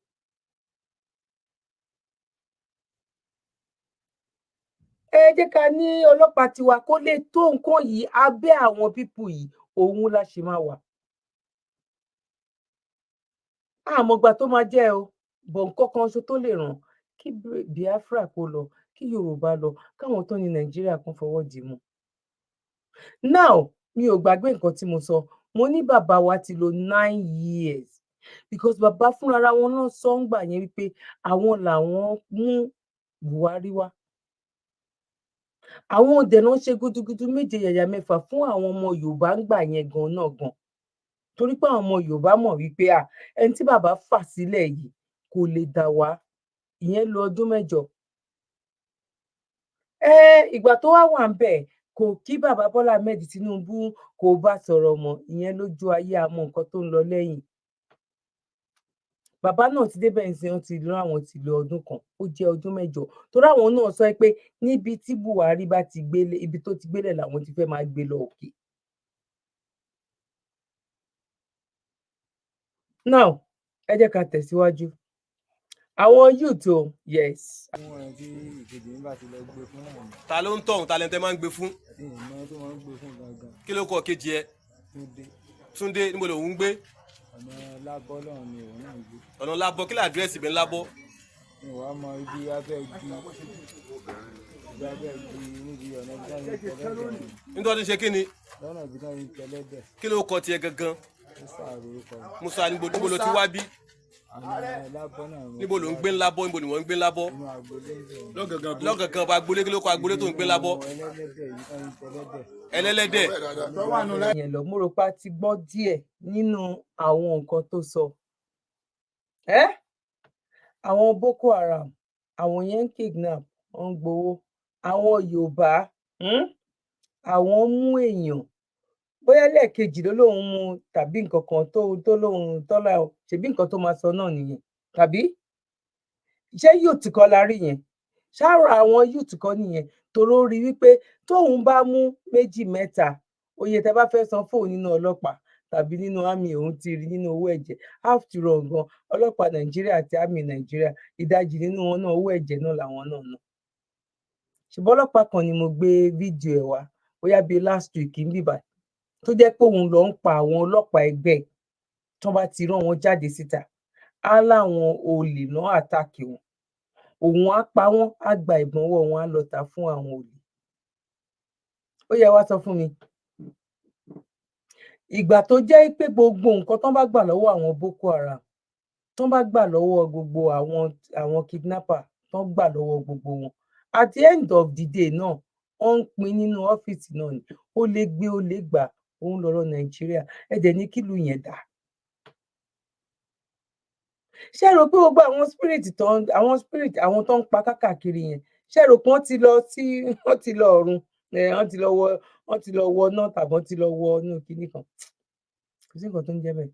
Ẹ jẹ́ ká ní ọlọ́pàá tiwa kó lè tó nǹkan yìí abẹ́ àwọn pípù yìí òun la ṣe máa wà. Àmọ́gbà tó máa jẹ́ o bọ̀ nǹkan kan ṣo tó lè ràn kí Biafra kó lọ kí Yorùbá lọ káwọn tó ní Nàìjíríà kan fọwọ́ dì mú. Now mi ò gbàgbé nǹkan tí mo sọ mo ní bàbá wa ti lò 9 years because bàbá fúnra wọn náà sọ ń gbà yẹn wípé àwọn làwọn mú Buhari wá. Àwọn dẹ̀nà ṣe gudugudu méje yàyà mẹ́fà fún àwọn ọmọ Yorùbá ń gbà yẹn gan torí pé àwọn ọmọ Yorùbá mọ̀ wípé ẹni tí bàbá fà sílẹ̀ yìí kò lè dà wá ìyẹn lọ ọdún 8. Ìgbà tó wà ń bẹ̀ kò kí bàbá Bọ́lá Ahmed Tinubu kò bá sọ̀rọ̀ mọ́ ìyẹn lójú ayé àmọ́ nǹkan tó ń lọ lẹ́yìn. Bàbá náà ti débẹ̀ ǹsìn wọ́n ti rán àwọn ti lo ọdún kan ó jẹ́ ọdún 8 torí àwọn náà sọ pé níbi tí Buhari bá ti gbélé ibi tó ti gbélé làwọn ti fẹ́ máa gbé lọ òkè. Now ẹ jẹ́ ká tẹ̀síwájú. Àwọn youth o yes. Ta ló ń tọ̀hún ta lẹ́ńtẹ́ máa ń gbé fún. Kí ló kọ kejì ẹ. Túndé níbo lòun ń gbé. Ọ̀nà Lábọ́ lọ́hùn ni òun náà ń gbé. Ọ̀nà Lábọ́ kí lè àdírẹ́sì ibẹ̀ ń Lábọ́. Ìwà mọ ibi abẹ́ igi níbi ọ̀nà ibi náà ń tẹ́lẹ̀dẹ̀. Nítorí ṣe kí ni. Lọ́nà ibi náà ń tẹ́lẹ̀dẹ̀. Kí ló kọ tiẹ̀ gangan. Musa níbo ló ti wá bí. Níbo ló ń gbé Lábọ́ níbo ni wọ́n ń gbé Lábọ́. Lọ́gàngàn bá agbolé kí ló kọ agbolé tó ń gbé Lábọ́. Ẹlẹ́lẹ́dẹ̀. Ìyẹn lọ mo rò pé a ti gbọ́ díẹ̀ nínú àwọn nǹkan tó sọ. Àwọn Boko Haram àwọn yẹn ń kidnap wọ́n ń gbowó. Àwọn Yorùbá àwọn mú èèyàn bóyá lẹ́ẹ̀kejì ló lóun mú tàbí nǹkan kan tó lóun tọ́lá ṣebí nǹkan tó máa sọ náà nìyẹn tàbí ṣé youth kọ́ la rí yẹn ṣáàrọ̀ àwọn youth kọ́ nìyẹn toró rí wípé tóun bá mú 2 mẹ́ta oye tẹ́ bá fẹ́ san fóun nínú ọlọ́pàá tàbí nínú àmì òun ti rí nínú owó ẹ̀jẹ̀ after all gan ọlọ́pàá Nàìjíríà àti àmì Nàìjíríà ìdajì nínú wọn náà owó ẹ̀jẹ̀ náà làwọn náà ná. Ṣùgbọ́n ọlọ́pàá kan ni mo gbé fídíò ẹ̀ wá bóyá bíi last week ń bíbà tó jẹ́ pé òun lọ ń pa àwọn ọlọ́pàá ẹgbẹ́ tó bá ti rán wọn jáde síta á láwọn olè náà àtàkì wọn òun á pa wọ́n, á gba ìbọnwọ́ wọn, á lọ tà fún àwọn olè. Ó yẹ wá sọ fún mi, ìgbà tó jẹ́ pé gbogbo nǹkan tán bá gbà lọ́wọ́ àwọn Boko Haram, tán bá gbà lọ́wọ́ gbogbo àwọn kidnapper, tán gbà lọ́wọ́ gbogbo wọn, at the end of the day náà wọ́n ń pín nínú ọ́fíìsì náà ni, ó lè gbé ó lè gbà, òun lọ́rọ̀ Nàìjíríà. Ẹ dẹ̀ ní kílùú yẹn dà. Ṣé ẹ rò pé gbogbo àwọn spirit àwọn tó ń pa káàkiri yẹn, ṣé ẹ rò pé wọ́n ti lọ ọ̀run, wọ́n ti lọ wọ náà tàbí wọ́n ti lọ wọ inú kinní kan? Kò sí nǹkan tó ń jẹ́ bẹ́ẹ̀.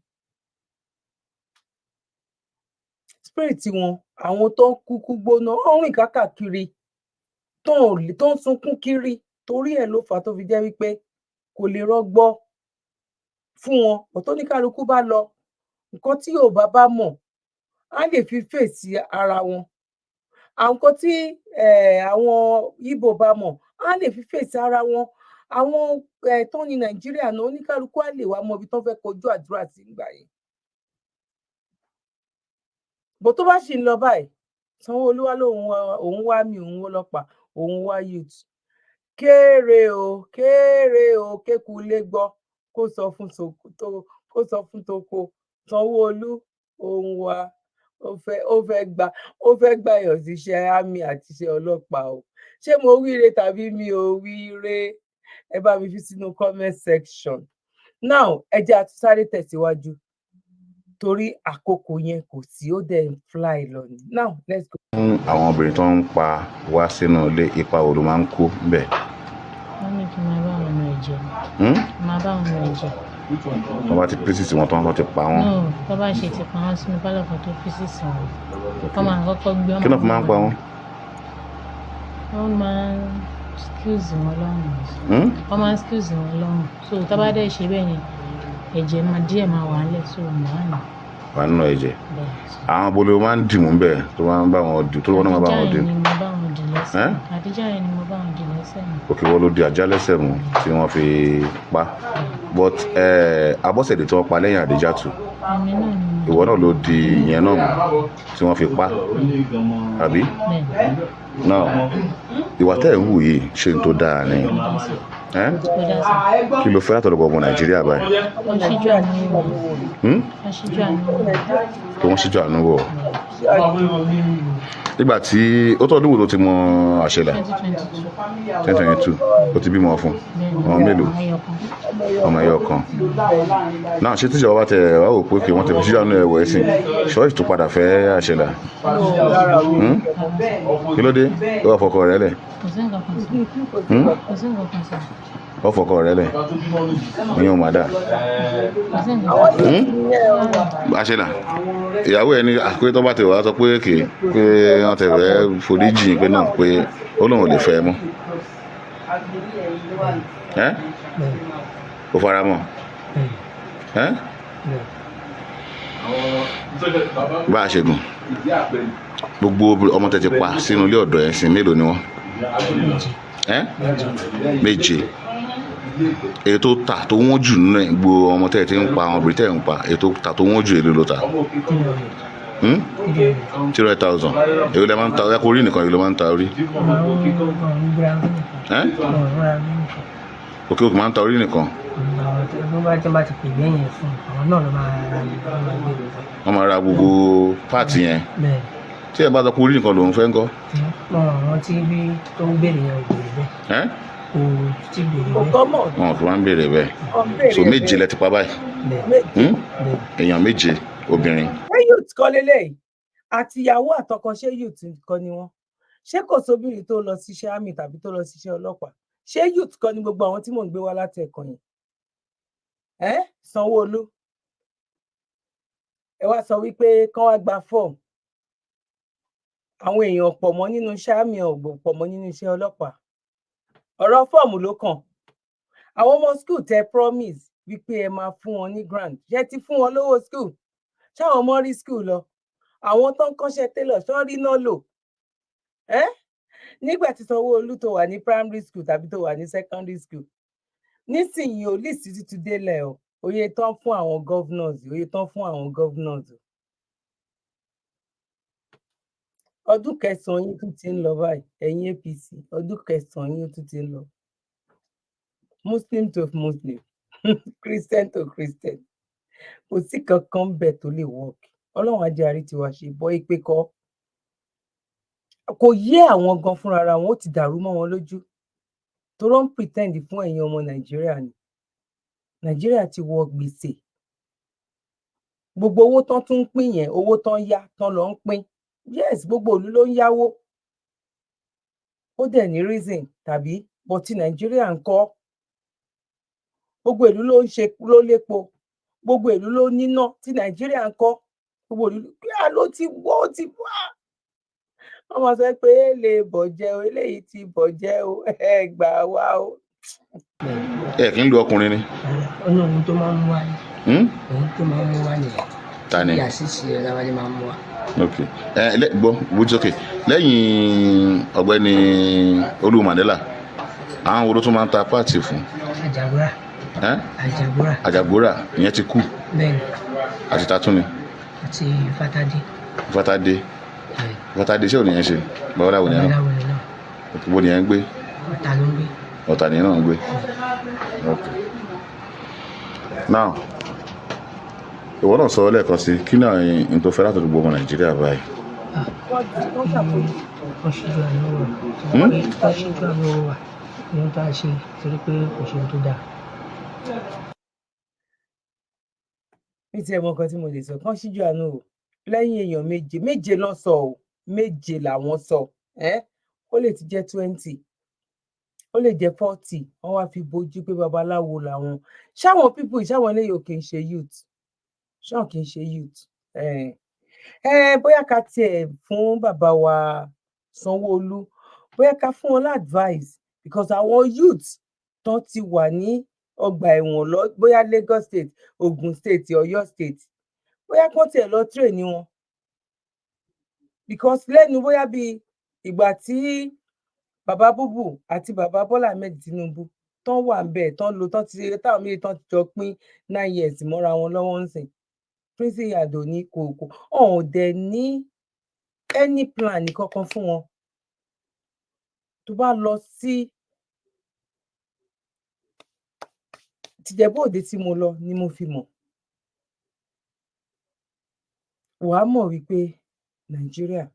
Spirit wọn, àwọn tó ń kúkú gbóná, wọ́n rìn káàkiri tó ń sunkún kiri, torí ẹ̀ ló fà á tó fi jẹ́ wípé kò lè rọgbọ fún wọn. Ọ̀tọ̀ ní kálukú bá lọ, nǹkan tí Yorùbá bá mọ̀ á lè fi fèsì ara wọn, àwọn nǹkan tí àwọn Ìgbò bá mọ̀ á lè fi fèsì ara wọn, àwọn tó ní Nàìjíríà náà oníkálukú á lè wá mọ ibi tó fẹ́ kojú àdúrà sí ìgbà yìí. Bó tó bá ṣì ń lọ báyìí, Sanwó-Olú wá lóun wá mi, òun ọlọ́pàá, òun wá youth. Kéré o kéku lé gbọ́, kó sọ fún toko. Sanwó-Olú òun wá, ó fẹ́ gbà yàn síṣẹ́ àmì àti iṣẹ́ ọlọ́pàá o. Ṣé mo wíire tàbí mi ò wíire? Ẹ bá mi fi sínú comment section. Now ẹ jẹ́ a tún sáré tẹ̀síwájú torí àkókò yẹn kò sí, ó dẹ̀ ń fly lọ ni. Now let's go. Àwọn obìnrin tó ń pa wá sínú ilé, ipa wo ló máa ń kó bẹ́ẹ̀? Wọ́n ní kí n máa bá àwọn ọmọ ẹ̀jẹ̀. Máa bá àwọn ọmọ ẹ̀jẹ̀. Wọ́n bá ti pírísìsì wọn tán, wọ́n ti pa wọ́n. No, tó bá ṣe ti pa wọ́n sínú pálọ̀ kan tó pírísìsì wọn. Wọ́n máa kọ́kọ́ gbé wọn. Kí ló fi máa ń pa wọ́n? Wọ́n máa ń skills wọn lọ́rùn. Wọ́n máa ń skills wọn lọ́rùn. So tó bá dẹ̀ ṣe bẹ́ẹ̀ yẹn, ẹ̀jẹ̀ díẹ̀ máa wà nílẹ̀, so màá nà. Wà nínú ẹ̀jẹ̀. Àwọn abolo máa ń dì mú bẹ́ẹ̀ tó máa ń bá wọn dì, tó wọ́n náà máa bá wọn dì. Àdíjà yẹn ni mo bá wọn dì lẹ́sẹ̀ mi. Òkè wọ́n ló di àjá lẹ́sẹ̀ mú tí wọ́n fi pa. But Abọ́sẹ̀dé tí wọ́n pa lẹ́yìn Àdíjàtù, ìwọ náà ló di ìyẹn náà mú tí wọ́n fi pa, àbí? Náà ìwà tẹ́ ẹ̀ ń wù yìí ṣe ń tó dáa ni. Kí ló fẹ́ látọ̀dọ̀ ọmọ Nàìjíríà báyìí? Kí wọ́n ṣíjú àánú wò. Nígbà tí ó tọ́dún wo ló ti mọ Àṣẹlà? 2022. Ó ti bímọ fún ọmọ mélòó? Ọmọ ẹyọ kan. Náà ṣé tíṣà bá tẹ wá wò pé kí wọ́n tẹ fi ṣíjú àánú ẹ̀wọ̀ ẹ̀sìn, ṣọ́ọ̀ṣì tó padà fẹ́ Àṣẹlà? Kí ló dé? Ó wà fọkọ rẹ̀ lẹ̀. Ó fọkọ rẹ̀ lẹ̀. Ìyẹn ò má dà. Àṣẹlà ìyàwó ẹ ní àpé tó bá ti wà sọ pé pé wọ́n ti rẹ̀ foríjì pé náà pé ó lóun ò lè fẹ́ mọ́. Ó fara mọ́. Bá a ṣe gùn, gbogbo ọmọ tẹ́ ti pa sínú ilé ọ̀dọ̀ ẹ̀ sìn mélòó ni wọ́n? Méje. Èyí tó tà tó wọ́n jù nínú ẹ̀ gbogbo ọmọ tẹ́ ti ń pa, àwọn obìnrin tẹ́ ń pa, èyí tó tà tó wọ́n jù èlò ló tà? 300,000. Èyí lè máa ń ta orí akórí nìkan, èyí ló máa ń ta orí. Òkè òkè máa ń ta orí nìkan. Wọ́n máa ra gbogbo páàtì yẹn. Tí ẹ bá sọ pé orí nìkan lòún fẹ́ ń kọ́. Wọ́n ti bí tó ń bèrè yẹn ò bèrè bẹ́ẹ̀. Wọ́n fi wá ń bèrè bẹ́ẹ̀. So méje lẹ ti pa báyìí. Èèyàn méje obìnrin. Ṣé youth kọ́ lélẹ́yìí? Àtìyàwó àtọkọ ṣé youth kọ́ ni wọ́n? Ṣé kò sóbìnrin tó lọ síṣẹ́ àmì tàbí tó lọ síṣẹ́ ọlọ́pàá? Ṣé youth kọ́ ni gbogbo àwọn tí mò ń gbé wá láti ẹ̀kọ́ yẹn? Sanwó-Olú ẹ wá sọ wípé kán wá gba fọ́ọ̀mù. Àwọn èèyàn pọ̀ mọ́ nínú iṣẹ́ àmì, ọ̀gbọ̀n pọ̀ mọ́ nínú iṣẹ́ ọlọ́pàá. Ọ̀rọ̀ fọ́ọ̀mù ló kàn. Àwọn ọmọ school tẹ promise wípé ẹ máa fún wọn ní grant. Ṣé ti fún wọn lówó school? Ṣáwọn ọmọ rí school lọ? Àwọn tó ń kọ́ṣẹ́ tailor ṣọ́ rí náà lò? Nígbà tí Sanwó-Olú tó wà ní primary school tàbí tó wà ní secondary school, nísìnyí ò lè sí ti délẹ̀ o, oyè tán fún àwọn governors, oyè tán fún àwọn governors. ọdún kẹsàn-án yín tún ti ń lọ báyìí ẹ̀yin APC ọdún kẹsàn-án yín tún ti ń lọ Muslim to Muslim Christian to Christian kò sí kankan bẹ́ẹ̀ tó lè work Ọlọ́run ajé àrí tiwa ṣe bọ́ ìpè kọ́ kò yé àwọn gan fúnra ara wọn ó ti dàrú mọ́ wọn lójú tó ló ń pretend fún ẹ̀yin ọmọ Nàìjíríà ni Nàìjíríà ti wọ gbèsè gbogbo owó tán tún ń pín yẹn owó tán yá tán lọ ń pín yes gbogbo ìlú ló ń yáwó ó dẹ̀ ní reason tàbí but ti Nàìjíríà ń kọ́ gbogbo ìlú ló ń ṣe ló lépo gbogbo ìlú ló níná ti Nàìjíríà ń kọ́ gbogbo ìlú kíá ló ti wọ́ ó ti wá wọ́n máa sọ pé èlé bọ̀jẹ́ o eléyìí ti bọ̀jẹ́ o ẹ gbà wá o. ẹ kì í lu ọkùnrin ni. Ọlọ́run tó máa ń mú wa ni òun tó máa ń mú wa nìyẹn. Ta ni? Bí àṣìṣe ẹ̀ láwa ni máa ń mú wa. ok gbọ́ bójú sókè lẹ́yìn ọ̀gbẹ́ni Olú Mandela àwọn wo ló tún máa ń ta páàtì fún. Àjàgbóra. Àjàgbóra. Àjàgbóra ìyẹn ti kú. Bẹ́ẹ̀ni. àti tatún ni. Àti Fatade. Fatade Fatade ṣé òní yẹn ṣe babaláwo ni ẹ náà. Babaláwo ni náà. Bó ni ẹ ń gbé. Ọ̀tà ló ń gbé. Ọ̀tà ni ẹ náà ń gbé. ok now ìwọ náà sọ lẹ́ẹ̀kan sí kí náà n tó fẹ́ láti gbogbo ọmọ Nàìjíríà báyìí. wọ́n ṣíjú àánú wà wọ́n ṣíjú àánú wà ní ohun tá a ṣe torí pé kò ṣe ohun tó dáa. mi ti ẹ̀ mọ nǹkan tí mo lè sọ kán ṣíjú àánú o lẹ́yìn èèyàn méje ló sọ o méje làwọn sọ ó lè ti jẹ́ 20 ó lè jẹ́ 40 wọ́n wá fi bójú pé babaláwo làwọn ṣáwọn pípù ìṣáwọn eléyìí ò kì í ṣe youth ṣáwọn kì í ṣe youth bóyá ká tiẹ̀ fún bàbá wa Sanwó-Olú bóyá ká fún wọn advice because àwọn youth tán ti wà ní ọgbà ẹ̀wọ̀n lọ bóyá Lagos State Ogun State Ọ̀yọ́ State bóyá kán tiẹ̀ lọ train ni wọn because lẹ́nu bóyá bíi ìgbà tí bàbá Búbù àti bàbá Bọ́lá Ahmed Tinubu tán wà ń bẹ̀ tán lo tán ti táwọn méjì tán ti jọ pín 9 years mọ́ra wọn lọ́wọ́ ń sìn Prince Yàdò ní kòkó ọ̀hún dẹ̀ ní any plan ní kankan fún wọn tó bá lọ sí tìjẹ̀bú òde tí mo lọ ni mo fi mọ̀ wàá mọ̀ wípé Nàìjíríà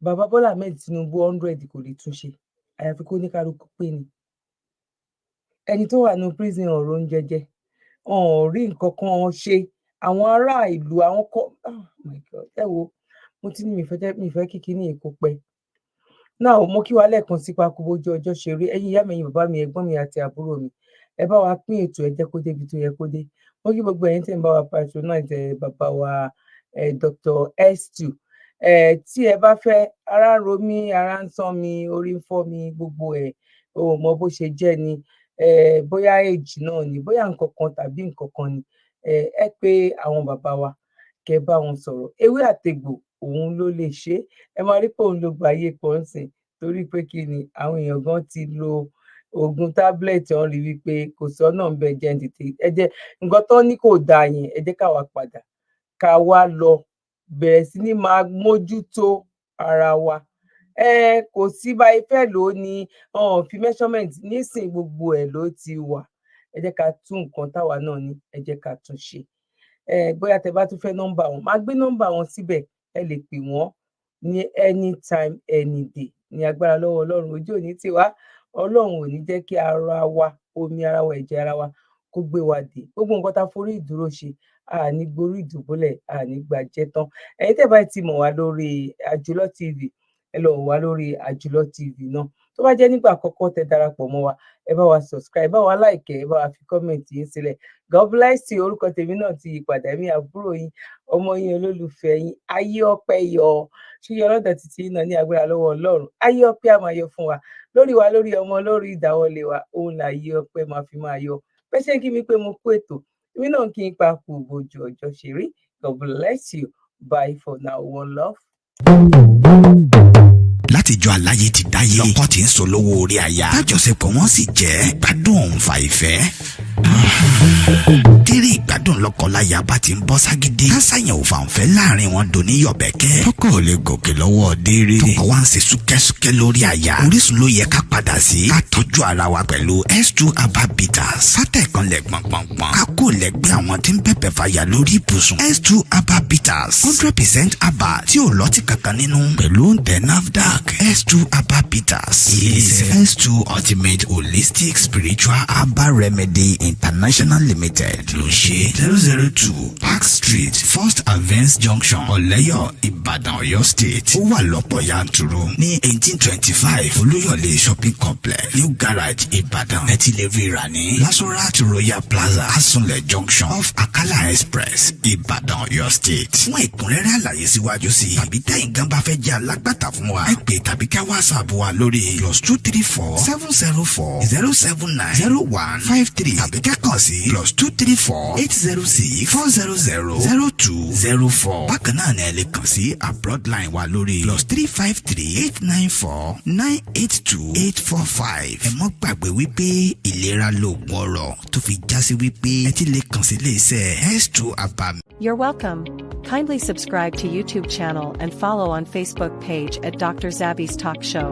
bàbá Bọ́lá Ahmed Tinubu 100 kò lè túnṣe àyàfi kó ní kálukú pé ni ẹni tó wà ní prison ọ̀rọ̀ oúnjẹ jẹ rí nǹkan kan ṣe àwọn ará ìlú àwọn kọ oh my God ẹ wo mo ti ní mi fẹ́ kíkí ní èkó pẹ́ náà mo kí wa lẹ́ẹ̀kan sí pakú bójú ọjọ́ ṣe rí ẹ̀yin ìyá mi ẹ̀yin bàbá mi ẹ̀gbọ́n mi àti àbúrò mi ẹ bá wa pín ètò ẹ jẹ́ kó débi tó yẹ kó dé mo kí gbogbo ẹ̀yin tí ń bá wa patronize bàbá wa Dr. S2 tí ẹ bá fẹ́ ara ń ro mí ara ń sán mi orí ń fọ́ mi gbogbo ẹ̀ o mọ bó ṣe jẹ́ ni bóyá èjì náà ni bóyá nǹkan kan tàbí nǹkan kan ni ẹ pé àwọn bàbá wa kẹ́ bá wọn sọ̀rọ̀ ewé àtegbò òun ló lè ṣe ẹ máa rí pé òun ló gba ayé pọ̀ ń sìn torí pé kí ni àwọn èèyàn gan ti lo oògùn tábìlẹ̀tì ọ̀hún rí wípé kò sọ́nà ń bẹ jẹ́ tètè ẹ jẹ́ nǹkan tó ní kò dáa yẹn ẹ jẹ́ ká wá padà ká wá lọ bẹ̀rẹ̀ sí ní máa mójútó ara wa kò sí báyìí fẹ́ ló ní fi measurement nísìn gbogbo ẹ̀ ló ti wà ẹ jẹ́ ká tún nǹkan táwa náà ní ẹ jẹ́ ká tún ṣe bóyá tẹ bá tún fẹ́ nọ́mbà wọn máa gbé nọ́mbà wọn síbẹ̀ ẹ lè pè wọ́n ní anytime any day ní agbára lọ́wọ́ Ọlọ́run ojú òní tiwa Ọlọ́run ò ní jẹ́ kí ara wa omi ara wa ẹ̀jẹ̀ ara wa kó gbé wa dé gbogbo nǹkan tá a forí ìdúró ṣe àní gborí ìdùbúlẹ̀ àní gbàjẹ́ tán ẹ̀yin tẹ́ bá ti mọ̀ wá lórí Àjùlọ TV ẹ lọ wá lórí Àjùlọ TV náà tó bá jẹ́ nígbà àkọ́kọ́ tẹ́ darapọ̀ mọ́ wa ẹ bá wa subscribe ẹ bá wa like ẹ bá wa fi comment yín sílẹ̀ God bless you orúkọ tèmi náà ti yípadà ẹ̀mí àbúrò yín ọmọ yín olólùfẹ́ yín ayé ọpẹ́ yọ ṣíyọ lọ́dọ̀ títí náà ní agbára lọ́wọ́ Ọlọ́run ayé ọpẹ́ á máa yọ fún wa lórí ọmọ lórí ìdáwọ́lé wa òun là ayé ọpẹ́ máa fi máa yọ bẹ́ẹ̀ ṣe kí mi pé mo kú ètò èmi náà kí n pa kú bójú ọjọ́ ṣe rí God bless you bye for now one love. látijọ́ aláyé ti dáyé lọ́kọ́ tí ń sọ lówó orí aya tájọṣepọ̀ wọn sì jẹ́ gbádùn òun fa ìfẹ́. Tírí ìgbádùn lọ́kọláya bá ti ń bọ́ ságídé. Kásáyàn ò fàǹfẹ́ láàrin wọn dòní yọ̀bẹ̀kẹ́. Tọkọ ò lè gòkè lọ́wọ́ déré. Tọkọ wa ń ṣe súkẹ́súkẹ́ lórí àyà. Orísun ló yẹ ká padà sí. Ká tọ́jú ara wa pẹ̀lú S2 Aba Bitters. Sátẹ̀ kan lẹ̀ gbọ̀ngbọ̀ngbọ̀n. Ká kó lẹ́gbẹ́ àwọn tí ń bẹ̀bẹ̀ fàyà lórí ibùsùn. S2 Aba Bitters. 100% Aba tí ò lọ́tì kankan nínú. Pẹ̀lú ǹtẹ̀ NAFDAC. S2 Aba Bitters. Ilé-iṣẹ́ S2 Ultimate Holistic Spiritual Aba Remedy International Limited ló ṣe 002 Park Street First Avance Junction Ọ̀lẹ́yọ̀ Ìbàdàn Ọ̀yọ́ State. Ó wà lọ́pọ̀ yanturu ní 1825 Olúyọ̀lé Shopping Complex New Garage Ìbàdàn. Ẹ ti lè rí ra ní Lasorat Royal Plaza Asunlẹ̀ Junction off Akala Express Ìbàdàn Ọ̀yọ́ State. Fún ẹ̀kúnrẹ́rẹ́ àlàyé síwájú sí tàbí tẹ̀yin gan bá fẹ́ jẹ́ alágbàtà fún wa ẹ pè tàbí ká WhatsApp wa lórí +234 704 079 0153 tàbí kẹ́kọ̀ọ́ sí +234 806 400 0204. Bákan náà ni ẹ lè kàn sí abroad line wa lórí +353 894 982 845. Ẹ mọ́ gbàgbé wípé ìlera lóògùn ọrọ̀ tó fi já sí wípé ẹ ti lè kàn sí ilé-iṣẹ́ S2 Aba. You're welcome. Kindly subscribe to YouTube channel and follow on Facebook page at Dr. Zabby's Talk Show.